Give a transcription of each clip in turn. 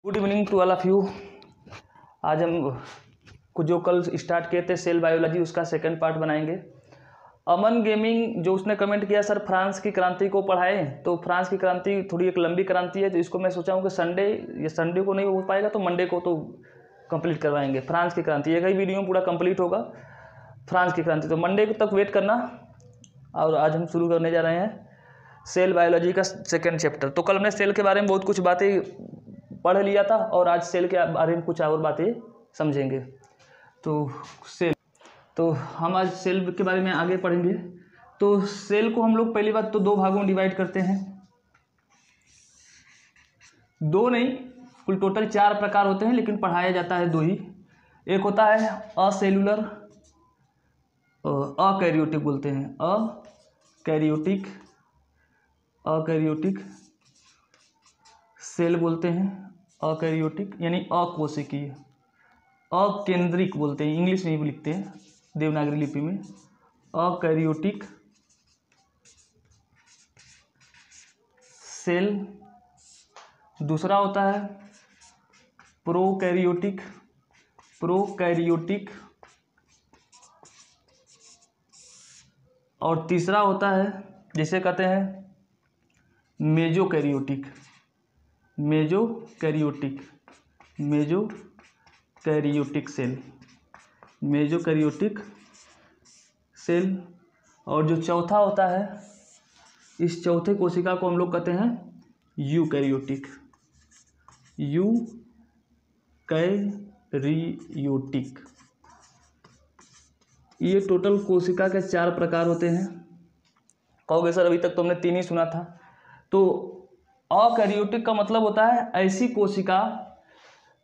Good evening to all of you. आज हम जो कल स्टार्ट किए थे सेल बायोलॉजी उसका सेकंड पार्ट बनाएंगे। अमन गेमिंग जो उसने कमेंट किया सर फ्रांस की क्रांति को पढ़ाएं, तो फ्रांस की क्रांति थोड़ी एक लंबी क्रांति है, तो इसको मैं सोचा हूँ कि संडे को नहीं हो पाएगा तो मंडे को तो कंप्लीट करवाएंगे। फ्रांस की क्रांति एक ही वीडियो में पूरा कंप्लीट होगा फ्रांस की क्रांति, तो मंडे तक वेट करना। और आज हम शुरू करने जा रहे हैं सेल बायोलॉजी का सेकेंड चैप्टर। तो कल हमने सेल के बारे में बहुत कुछ बातें पढ़ लिया था और आज सेल के बारे में कुछ और बातें समझेंगे। तो हम आज सेल के बारे में आगे पढ़ेंगे। तो सेल को हम लोग पहली बात तो दो भागों में डिवाइड करते हैं, दो नहीं कुल टोटल 4 प्रकार होते हैं, लेकिन पढ़ाया जाता है 2 ही। एक होता है असेलुलर, अकैरियोटिक बोलते हैं, अकैरियोटिक सेल बोलते हैं, अकैरियोटिक यानी अकोशिकीय। अकेंद्रिक बोलते हैं, इंग्लिश में भी लिखते हैं देवनागरी लिपि में, अकैरियोटिक सेल। दूसरा होता है प्रोकैरियोटिक और तीसरा होता है जिसे कहते हैं मेजोकैरियोटिक सेल। और जो चौथा होता है, इस चौथे कोशिका को हम लोग कहते हैं यूकैरियोटिक। ये टोटल कोशिका के 4 प्रकार होते हैं। कहोगे सर अभी तक तो हमने 3 ही सुना था। तो अकैरियोटिक का मतलब होता है ऐसी कोशिका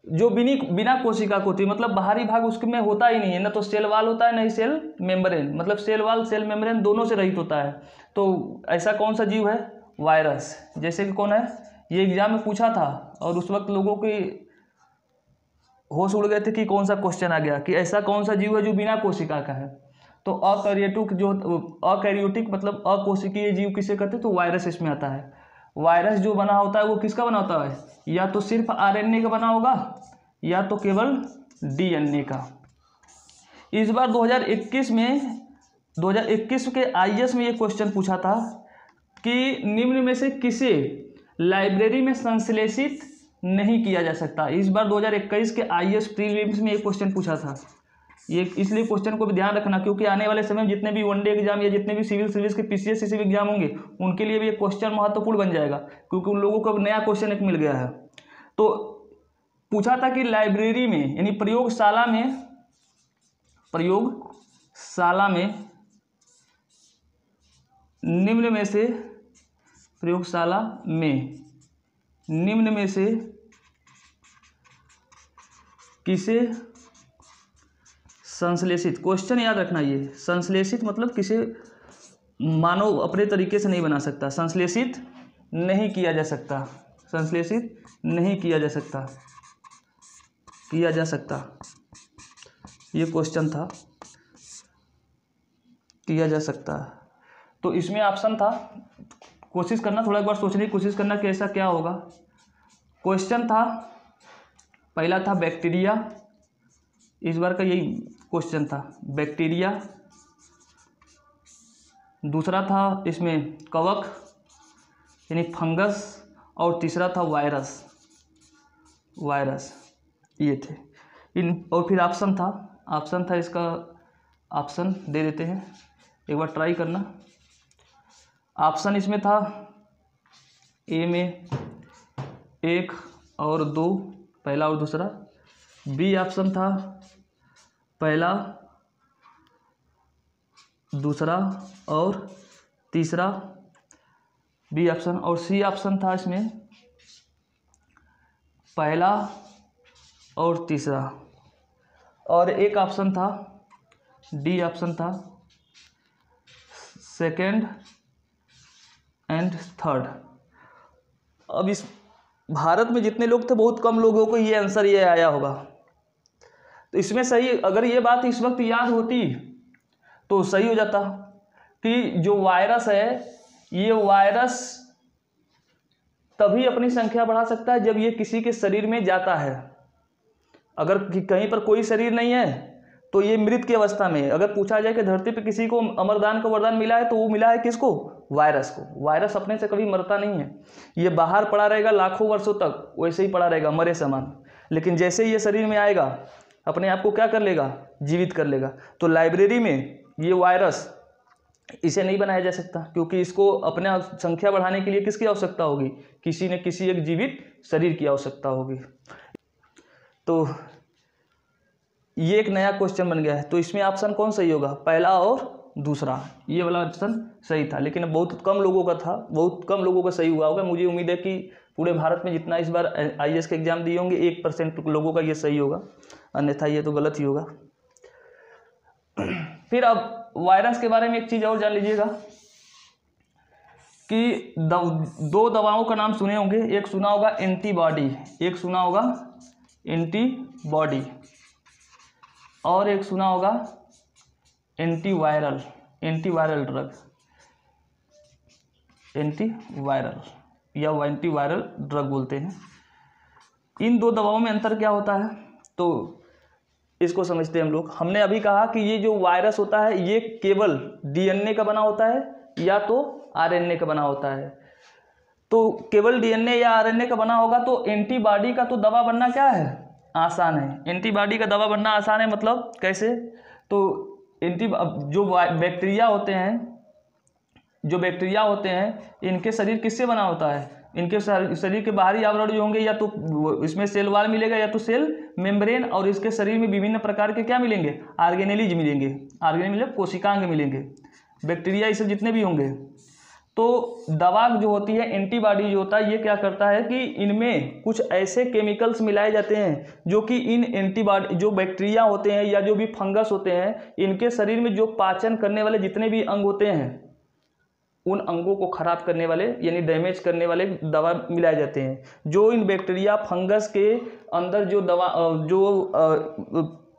जो बिना कोशिका को होती है, मतलब बाहरी भाग उसमें होता ही नहीं है, ना तो सेल वाल होता है ना ही सेल मेम्ब्रेन, मतलब सेल वाल सेल मेम्ब्रेन दोनों से रहित होता है। तो ऐसा कौन सा जीव है? वायरस। जैसे कि कौन है, ये एग्जाम में पूछा था और उस वक्त लोगों की होश उड़ गए थे कि कौन सा क्वेश्चन आ गया कि ऐसा कौन सा जीव है जो बिना कोशिका का है। तो अकैरियोटिक मतलब अकोशिकीय जीव किसे कहते हैं? तो वायरस इसमें आता है। वायरस जो बना होता है वो किसका बना होता है? या तो सिर्फ आरएनए का बना होगा या तो केवल डीएनए का। इस बार 2021 के आईएएस में ये क्वेश्चन पूछा था कि निम्न में से किसे लाइब्रेरी में संश्लेषित नहीं किया जा सकता। इस बार 2021 के आईएएस प्रीलिम्स में एक क्वेश्चन पूछा था। ये इसलिए क्वेश्चन को भी ध्यान रखना क्योंकि आने वाले समय में जितने भी वनडे एग्जाम या जितने भी सिविल सर्विस के पीसीएस सीसी एग्जाम होंगे उनके लिए भी ये क्वेश्चन महत्वपूर्ण बन जाएगा, क्योंकि उन लोगों को अब नया क्वेश्चन एक मिल गया है। तो पूछा था कि लाइब्रेरी में यानी प्रयोगशाला में निम्न में से किसे संश्लेषित, क्वेश्चन याद रखना, ये संश्लेषित मतलब किसे मानव अपने तरीके से नहीं बना सकता, संश्लेषित नहीं किया जा सकता, ये क्वेश्चन था, किया जा सकता। तो इसमें ऑप्शन था, कोशिश करना थोड़ा एक बार सोचने की कोशिश करना कि ऐसा क्या होगा। क्वेश्चन था, पहला था बैक्टीरिया, इस बार का यही क्वेश्चन था बैक्टीरिया। दूसरा था इसमें कवक यानी फंगस और तीसरा था वायरस, ये थे इन। और फिर ऑप्शन था इसका ऑप्शन दे देते हैं, एक बार ट्राई करना। ऑप्शन इसमें था ए में 1 और 2, पहला और दूसरा। बी ऑप्शन था पहला, दूसरा और तीसरा, बी ऑप्शन। और सी ऑप्शन था इसमें पहला और तीसरा। और एक ऑप्शन था, डी ऑप्शन था सेकेंड एंड थर्ड। अब इस भारत में जितने लोग थे बहुत कम लोगों को ये आंसर ये आया होगा। तो इसमें सही, अगर ये बात इस वक्त याद होती तो सही हो जाता कि जो वायरस है ये वायरस तभी अपनी संख्या बढ़ा सकता है जब ये किसी के शरीर में जाता है। अगर कहीं पर कोई शरीर नहीं है तो ये मृत की अवस्था में है। अगर पूछा जाए कि धरती पर किसी को अमरदान का वरदान मिला है तो वो मिला है किसको? वायरस को। वायरस अपने से कभी मरता नहीं है, ये बाहर पड़ा रहेगा लाखों वर्षों तक, वैसे ही पड़ा रहेगा मरे समान। लेकिन जैसे ही ये शरीर में आएगा अपने आप को क्या कर लेगा? जीवित कर लेगा। तो लाइब्रेरी में ये वायरस इसे नहीं बनाया जा सकता, क्योंकि इसको अपने संख्या बढ़ाने के लिए किसकी आवश्यकता होगी? किसी न किसी एक जीवित शरीर की आवश्यकता होगी। तो ये एक नया क्वेश्चन बन गया है। तो इसमें ऑप्शन कौन सही होगा? पहला और दूसरा, ये वाला ऑप्शन सही था, लेकिन बहुत कम लोगों का था, बहुत कम लोगों का सही हुआ होगा। मुझे उम्मीद है कि पूरे भारत में जितना इस बार IAS के एग्जाम दिए होंगे 1% लोगों का ये सही होगा, अन्यथा ये तो गलत ही होगा। फिर अब वायरस के बारे में एक चीज़ और जान लीजिएगा कि दो दवाओं का नाम सुने होंगे। एक सुना होगा एंटीबॉडी, एक सुना होगा एंटीबॉडी, और एक सुना होगा एंटीवायरल, एंटीवायरल ड्रग, एंटीवायरल या एंटीवायरल ड्रग बोलते हैं। इन दो दवाओं में अंतर क्या होता है? तो इसको समझते हैं हम लोग। हमने अभी कहा कि ये जो वायरस होता है ये केवल DNA का बना होता है या तो RNA का बना होता है। तो केवल DNA या RNA का बना होगा तो एंटीबॉडी का तो दवा बनना क्या है? आसान है। एंटीबॉडी का दवा बनना आसान है, मतलब कैसे? तो जो बैक्टीरिया होते हैं, इनके शरीर किससे बना होता है? इनके शरीर के बाहरी आवरण जो होंगे या तो इसमें सेल वॉल मिलेगा या तो सेल मेम्ब्रेन, और इसके शरीर में विभिन्न प्रकार के क्या मिलेंगे? ऑर्गेनेलिज मिलेंगे। ऑर्गेनेल मतलब कोशिकांग मिलेंगे, बैक्टीरिया ये सब जितने भी होंगे। तो दवा जो होती है, एंटीबॉडी जो होता है, ये क्या करता है कि इनमें कुछ ऐसे केमिकल्स मिलाए जाते हैं जो कि इन एंटीबॉडी जो बैक्टीरिया होते हैं या जो भी फंगस होते हैं, इनके शरीर में जो पाचन करने वाले जितने भी अंग होते हैं उन अंगों को खराब करने वाले यानी डैमेज करने वाले दवा मिलाए जाते हैं। जो इन बैक्टीरिया फंगस के अंदर जो दवा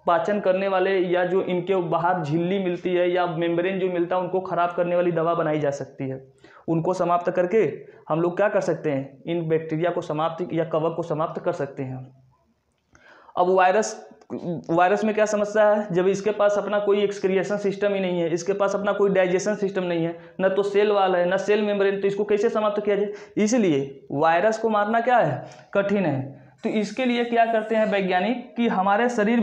पाचन करने वाले या जो इनके बाहर झिल्ली मिलती है या मेम्ब्रेन जो मिलता है उनको खराब करने वाली दवा बनाई जा सकती है। उनको समाप्त करके हम लोग क्या कर सकते हैं? इन बैक्टीरिया को समाप्त या कवक को समाप्त कर सकते हैं। अब वायरस में क्या समस्या है? जब इसके पास अपना कोई एक्सक्रिएशन सिस्टम ही नहीं है, इसके पास अपना कोई डाइजेशन सिस्टम नहीं है, न तो सेल वाल है न सेल मेम्ब्रेन, तो इसको कैसे समाप्त किया जाए? इसलिए वायरस को मारना क्या है? कठिन है। तो इसके लिए क्या करते हैं वैज्ञानिक कि हमारे शरीर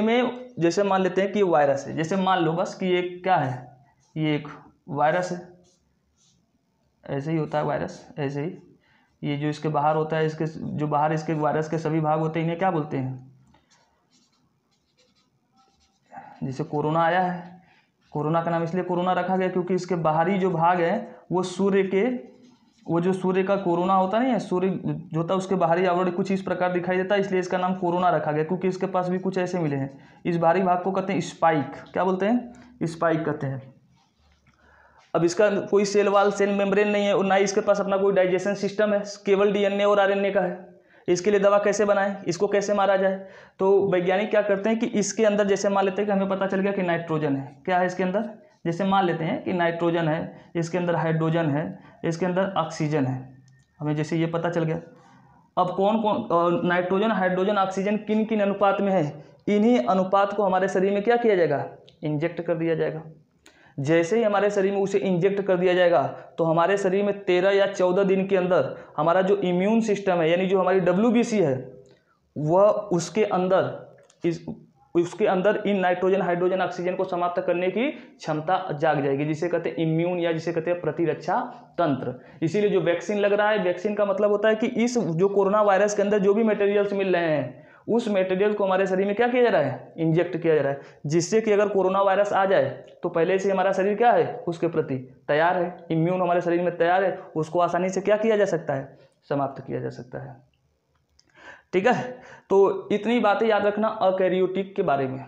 में जैसे मान लेते हैं कि वायरस है, जैसे मान लो बस कि ये क्या है, ये एक वायरस है, ऐसे ही होता है वायरस, ऐसे ही ये जो इसके बाहर होता है, इसके जो बाहर इसके वायरस के सभी भाग होते हैं, इन्हें क्या बोलते हैं? जैसे कोरोना आया है, कोरोना का नाम इसलिए कोरोना रखा गया क्योंकि इसके बाहरी जो भाग है वो जो सूर्य का कोरोना होता नहीं है, सूर्य जो होता है उसके बाहरी आवरण कुछ इस प्रकार दिखाई देता है, इसलिए इसका नाम कोरोना रखा गया, क्योंकि इसके पास भी कुछ ऐसे मिले हैं। इस बाहरी भाग को कहते हैं स्पाइक, क्या बोलते हैं? स्पाइक कहते हैं। अब इसका कोई सेल वाल सेल मेम्ब्रेन नहीं है और ना ही इसके पास अपना कोई डाइजेशन सिस्टम है, केवल DNA और RNA का है। इसके लिए दवा कैसे बनाएं? इसको कैसे मारा जाए? तो वैज्ञानिक क्या करते हैं कि इसके अंदर जैसे मान लेते हैं कि हमें पता चल गया कि नाइट्रोजन है, क्या है इसके अंदर? जैसे मान लेते हैं कि नाइट्रोजन है, इसके अंदर हाइड्रोजन है, इसके अंदर ऑक्सीजन है, हमें जैसे ये पता चल गया। अब कौन कौन नाइट्रोजन हाइड्रोजन ऑक्सीजन किन किन अनुपात में है, इन्हीं अनुपात को हमारे शरीर में क्या किया जाएगा? इंजेक्ट कर दिया जाएगा। जैसे ही हमारे शरीर में उसे इंजेक्ट कर दिया जाएगा तो हमारे शरीर में 13 या 14 दिन के अंदर हमारा जो इम्यून सिस्टम है यानी जो हमारी WBC है वह उसके अंदर इन नाइट्रोजन हाइड्रोजन ऑक्सीजन को समाप्त करने की क्षमता जाग जाएगी, जिसे कहते हैं इम्यून या जिसे कहते हैं प्रतिरक्षा तंत्र। इसीलिए जो वैक्सीन लग रहा है, वैक्सीन का मतलब होता है कि इस जो कोरोना वायरस के अंदर जो भी मटेरियल्स मिल रहे हैं उस मटेरियल को हमारे शरीर में क्या किया जा रहा है? इंजेक्ट किया जा रहा है, जिससे कि अगर कोरोना वायरस आ जाए तो पहले से हमारा शरीर क्या है? उसके प्रति तैयार है, इम्यून हमारे शरीर में तैयार है, उसको आसानी से क्या किया जा सकता है? समाप्त किया जा सकता है। ठीक है, तो इतनी बातें याद रखना अकैरियोटिक के बारे में।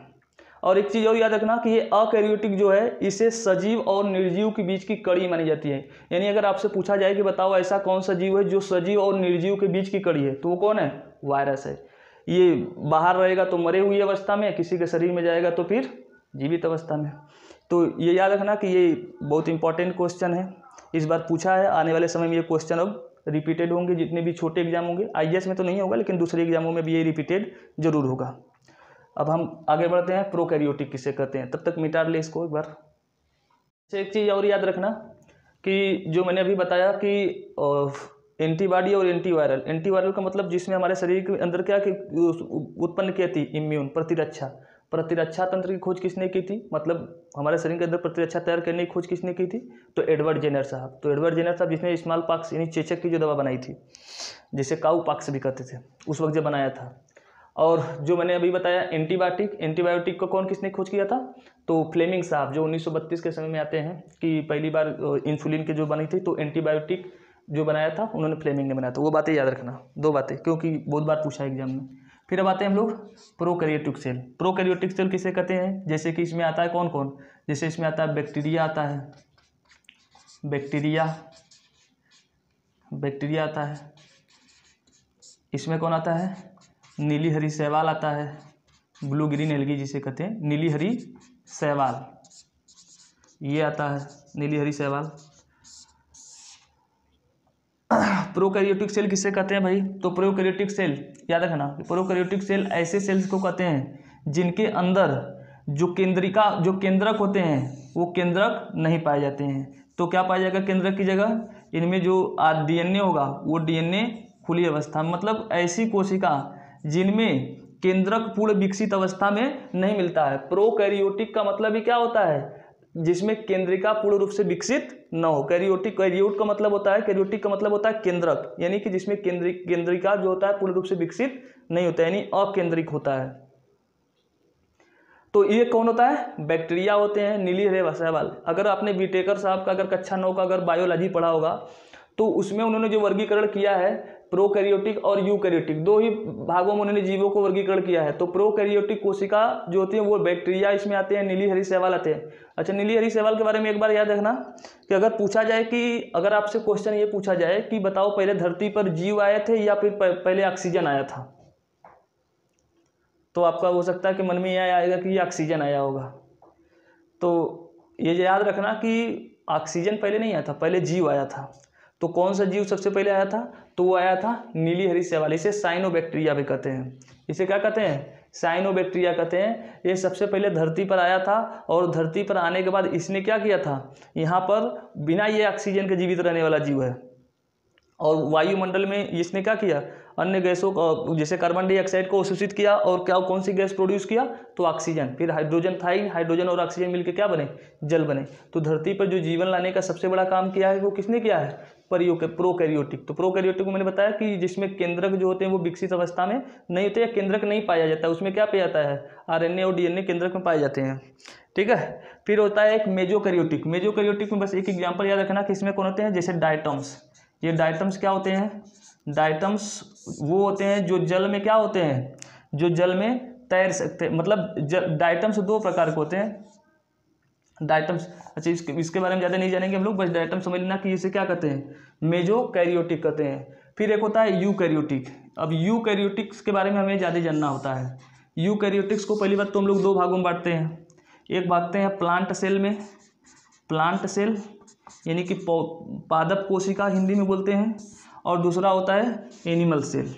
और एक चीज़ और याद रखना कि ये अकैरियोटिक जो है इसे सजीव और निर्जीव के बीच की कड़ी मानी जाती है। यानी अगर आपसे पूछा जाए कि बताओ ऐसा कौन सा जीव है जो सजीव और निर्जीव के बीच की कड़ी है, तो वो कौन है? वायरस है। ये बाहर रहेगा तो मरे हुई अवस्था में, किसी के शरीर में जाएगा तो फिर जीवित अवस्था में। तो ये याद रखना कि ये बहुत इंपॉर्टेंट क्वेश्चन है। इस बार पूछा है, आने वाले समय में ये क्वेश्चन अब रिपीटेड होंगे, जितने भी छोटे एग्जाम होंगे। आईएएस में तो नहीं होगा, लेकिन दूसरे एग्जामों में भी ये रिपीटेड जरूर होगा। अब हम आगे बढ़ते हैं, प्रोकैरियोटिक किसे कहते हैं, तब तक मिटा ले इसको एक बार। एक चीज़ और याद रखना कि जो मैंने अभी बताया कि एंटीबॉडी और एंटीवायरल, एंटीवायरल का मतलब जिसमें हमारे शरीर के अंदर क्या कि उत्पन्न की थी, इम्यून, प्रतिरक्षा तंत्र की खोज किसने की थी, मतलब हमारे शरीर के अंदर प्रतिरक्षा तैयार करने की खोज किसने की थी, तो एडवर्ड जेनर साहब। तो एडवर्ड जेनर साहब जिसने स्मॉल पॉक्स यानी चेचक की जो दवा बनाई थी, जिसे काऊ पॉक्स भी कहते थे, उस वक्त जब बनाया था। और जो मैंने अभी बताया एंटीबायोटिक को कौन किसने खोज किया था, तो फ्लेमिंग साहब, जो 1932 के समय में आते हैं कि पहली बार इंसुलिन की जो बनी थी, तो एंटीबायोटिक जो बनाया था उन्होंने फ्लेमिंग ने बनाया था। वो बातें याद रखना, दो बातें, क्योंकि बहुत बार पूछा है एग्जाम में। फिर अब आते हैं हम लोग प्रोकैरियोटिक सेल। प्रोकैरियोटिक सेल किसे कहते हैं, जैसे कि इसमें आता है कौन कौन, जैसे इसमें आता है बैक्टीरिया आता है, बैक्टीरिया आता है, इसमें कौन आता है, नीली हरी शैवाल आता है, ब्लू ग्रीन एल्गी जिसे कहते हैं, नीली हरी शैवाल, ये आता है नीली हरी शैवाल। प्रोकैरियोटिक सेल किसे कहते हैं भाई, तो प्रोकैरियोटिक सेल याद रखना, प्रोकैरियोटिक सेल ऐसे सेल्स को कहते हैं जिनके अंदर जो केंद्रक होते हैं वो केंद्रक नहीं पाए जाते हैं। तो क्या पाया जाएगा केंद्रक की जगह, इनमें जो डीएनए होगा वो डीएनए खुली अवस्था, मतलब ऐसी कोशिका जिनमें केंद्रक पूर्ण विकसित अवस्था में नहीं मिलता है। प्रोकैरियोटिक का मतलब ही क्या होता है, जिसमें केंद्रिका पूर्ण रूप से विकसित न हो। कैरियोटिक का मतलब होता है केंद्रक, यानी कि जिसमें केंद्रिका जो होता है पूर्ण रूप से विकसित नहीं होता, यानी अकेंद्रिक होता है। तो ये कौन होता है, बैक्टीरिया होते हैं, नीली हरे शैवाल। अगर आपने बीटेकर साहब का अगर कक्षा 9 का अगर बायोलॉजी पढ़ा होगा तो उसमें उन्होंने जो वर्गीकरण किया है प्रोकैरियोटिक और यूकैरियोटिक, दो ही भागों में उन्होंने जीवों को वर्गीकरण किया है। तो प्रोकैरियोटिक कोशिका जो होती है वो बैक्टीरिया इसमें आते हैं, नीली हरी शैवाल आते हैं। अच्छा, नीली हरी शैवाल के बारे में एक बार याद रखना कि अगर पूछा जाए कि अगर आपसे क्वेश्चन ये पूछा जाए कि बताओ पहले धरती पर जीव आए थे या फिर पहले ऑक्सीजन आया था, तो आपका हो सकता है कि मन में यह आएगा कि ये ऑक्सीजन आया होगा। तो ये याद रखना कि ऑक्सीजन पहले नहीं आया था, पहले जीव आया था। तो कौन सा जीव सबसे पहले आया था, तो वो आया था नीली हरी शैवाल। इसे साइनोबैक्टीरिया भी कहते हैं। इसे क्या कहते हैं, साइनोबैक्टीरिया कहते हैं। ये सबसे पहले धरती पर आया था और धरती पर आने के बाद इसने क्या किया था, यहाँ पर बिना ये ऑक्सीजन के जीवित रहने वाला जीव है, और वायुमंडल में इसने क्या किया, अन्य गैसों को जैसे कार्बन डाइऑक्साइड को अवशोषित किया, और क्या कौन सी गैस प्रोड्यूस किया, तो ऑक्सीजन। फिर हाइड्रोजन था ही, हाइड्रोजन और ऑक्सीजन मिलकर क्या बने, जल बने। तो धरती पर जो जीवन लाने का सबसे बड़ा काम किया है वो किसने किया है, प्रोकैरियोटिक। तो प्रोकैरियोटिक को मैंने बताया कि जिसमें केंद्रक जो होते हैं वो विकसित अवस्था में नहीं होते, या केंद्रक नहीं पाया जाता, उसमें क्या पाया जाता है, आरएनए और डीएनए केंद्रक में पाए जाते हैं। ठीक है। फिर होता है एक मेजोकैरियोटिक। मेजोकैरियोटिक में बस एक एग्जाम्पल याद रखना कि इसमें कौन होते हैं, जैसे डायटम्स। ये डायटम्स क्या होते हैं, डायटम्स वो होते हैं जो जल में क्या होते हैं, जो जल में तैर सकते हैं। मतलब डायटम्स दो प्रकार के होते हैं, डायटम्स। अच्छा, इसके बारे में ज़्यादा नहीं जानेंगे हम लोग, बस डायटम समझ लेना कि इसे क्या कहते हैं, मेजोकैरियोटिक कहते हैं। फिर एक होता है यूकैरियोटिक। अब यूकैरियोटिक्स के बारे में हमें ज़्यादा जानना होता है। यूकैरियोटिक्स को पहली बात तो हम लोग दो भागों में बांटते हैं। एक बांटते हैं प्लांट सेल में, प्लांट सेल यानी कि पादप कोशिका हिंदी में बोलते हैं, और दूसरा होता है एनिमल सेल।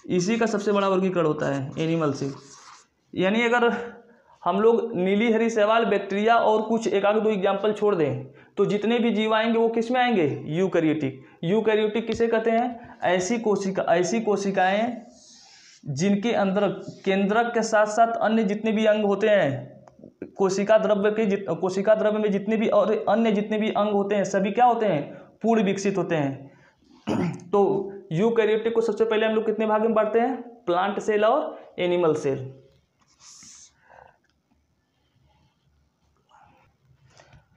इसी का सबसे बड़ा वर्गीकरण होता है एनिमल सेल। यानी अगर हम लोग नीली हरी शैवाल, बैक्टीरिया और कुछ एक आध दो एग्जाम्पल छोड़ दें तो जितने भी जीव आएंगे वो किस में आएंगे, यूकैरियोटिक। यूकैरियोटिक किसे कहते हैं, ऐसी कोशिकाएं जिनके अंदर केंद्रक के साथ साथ अन्य जितने भी अंग होते हैं, कोशिका द्रव्य में जितने भी और अन्य जितने भी अंग होते हैं सभी क्या होते हैं, पूर्ण विकसित होते हैं। तो यूकैरियोटिक को सबसे पहले हम लोग कितने भाग में बांटते हैं, प्लांट सेल और एनिमल सेल।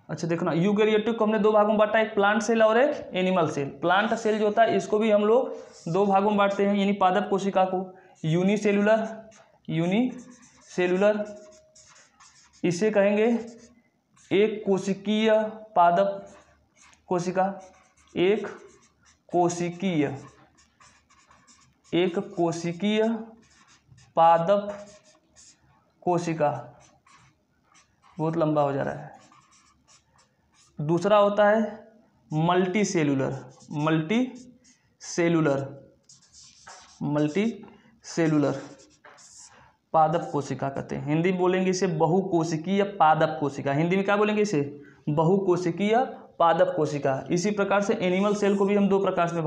अच्छा देखो ना, यूकैरियोटिक को हमने दो भागों में बांटा, एक प्लांट सेल और एक एनिमल सेल। प्लांट सेल जो होता है इसको भी हम लोग दो भागों में बांटते हैं, यानी पादप कोशिका को यूनिसेलुलर इसे कहेंगे एक कोशिकीय पादप कोशिका, एक कोशिकीय पादप कोशिका। बहुत लंबा हो जा रहा है। दूसरा होता है मल्टी सेलुलर, पादप कोशिका कहते हैं। हिंदी में बोलेंगे इसे बहुकोशिकीय पादप कोशिका। हिंदी में क्या बोलेंगे इसे? बहुकोशिकीय पादप कोशिका। इसी प्रकार से एनिमल सेल को भी हम दो प्रकार में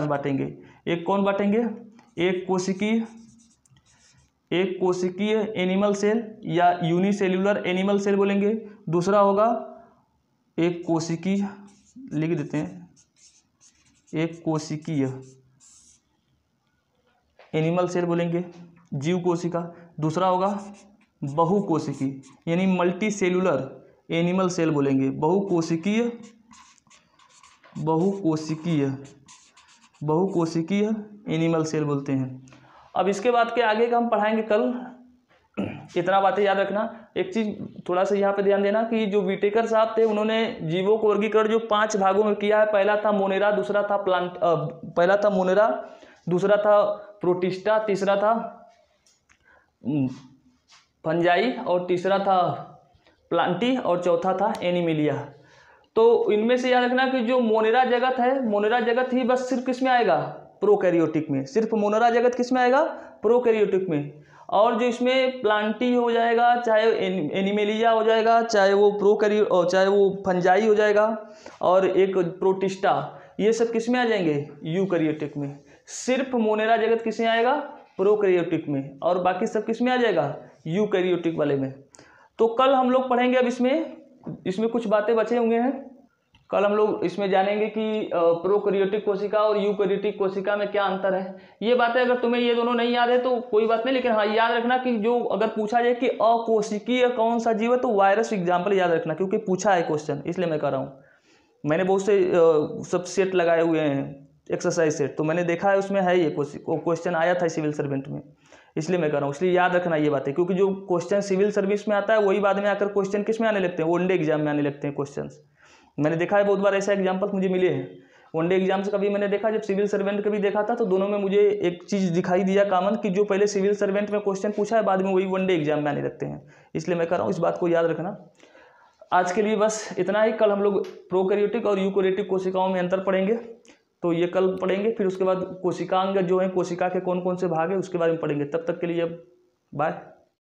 बांटेंगे। एक कौन बांटेंगे? एक कोशिकीय एनिमल सेल या यूनिसेल्यूलर एनिमल सेल बोलेंगे। दूसरा होगा एक कोशिकीय, लिख देते हैं, एक कोशिकीय एनिमल सेल बोलेंगे, जीव कोशिका। दूसरा होगा बहुकोशिकीय यानी मल्टी सेलुलर एनिमल सेल बोलेंगे, बहुकोशिकीय एनिमल सेल बोलते हैं। अब इसके बाद के आगे का हम पढ़ाएंगे कल। इतना बातें याद रखना। एक चीज़ थोड़ा सा यहाँ पे ध्यान देना कि जो विटेकर साहब थे उन्होंने जीवों को वर्गीकरण जो 5 भागों में किया है। पहला था मोनेरा, दूसरा था प्रोटिस्टा, तीसरा था फंजाई और तीसरा था प्लांटी और चौथा था एनिमिलिया। तो इनमें से याद रखना कि जो मोनेरा जगत है, मोनेरा जगत ही बस सिर्फ किस में आएगा? प्रोकैरियोटिक में। सिर्फ मोनेरा जगत किस में आएगा? प्रोकैरियोटिक में। और जो इसमें प्लांटी हो जाएगा, चाहे एनिमिलिया हो जाएगा, चाहे वो फंजाई हो जाएगा, और एक प्रोटिस्टा, ये सब किस में आ जाएंगे? यूकैरियोटिक में। सिर्फ मोनेरा जगत किस में आएगा? प्रोकैरियोटिक में। और बाकी सब किस में आ जाएगा? यूकैरियोटिक वाले में। तो कल हम लोग पढ़ेंगे। अब इसमें कुछ बातें बचे हुए हैं। कल हम लोग इसमें जानेंगे कि प्रोकैरियोटिक कोशिका और यूकैरियोटिक कोशिका में क्या अंतर है। ये बातें अगर तुम्हें ये दोनों नहीं याद है तो कोई बात नहीं, लेकिन हाँ याद रखना कि जो अगर पूछा जाए कि अकोशिकीय कौन सा जीव है तो वायरस एग्जाम्पल याद रखना, क्योंकि पूछा है क्वेश्चन, इसलिए मैं कह रहा हूँ। मैंने बहुत से सब सेट लगाए हुए हैं, एक्सरसाइज सेट, तो मैंने देखा है उसमें है ये क्वेश्चन आया था सिविल सर्वेंट में, इसलिए मैं कह रहा हूँ। इसलिए याद रखना ये बातें, क्योंकि जो क्वेश्चन सिविल सर्विस में आता है वही बाद में आकर क्वेश्चन किस में आने लगते हैं? वनडे एग्जाम में आने लगते हैं क्वेश्चन। मैंने देखा है बहुत बार ऐसा एग्जाम्पल मुझे मिले हैं वनडे एग्जाम से। कभी मैंने देखा जब सिविल सर्वेंट का भी देखा था तो दोनों में मुझे एक चीज़ दिखाई दिया कॉमन, कि जो पहले सिविल सर्वेंट में क्वेश्चन पूछा है बाद में वही वनडे एग्जाम में आने लगते हैं। इसलिए मैं कह रहा हूँ इस बात को याद रखना। आज के लिए बस इतना ही। कल हम लोग प्रोकैरियोटिक और यूकैरियोटिक कोशिकाओं में अंतर पढ़ेंगे, तो ये कल पढ़ेंगे। फिर उसके बाद कोशिकांग जो है, कोशिका के कौन कौन से भाग है उसके बारे में पढ़ेंगे। तब तक के लिए बाय।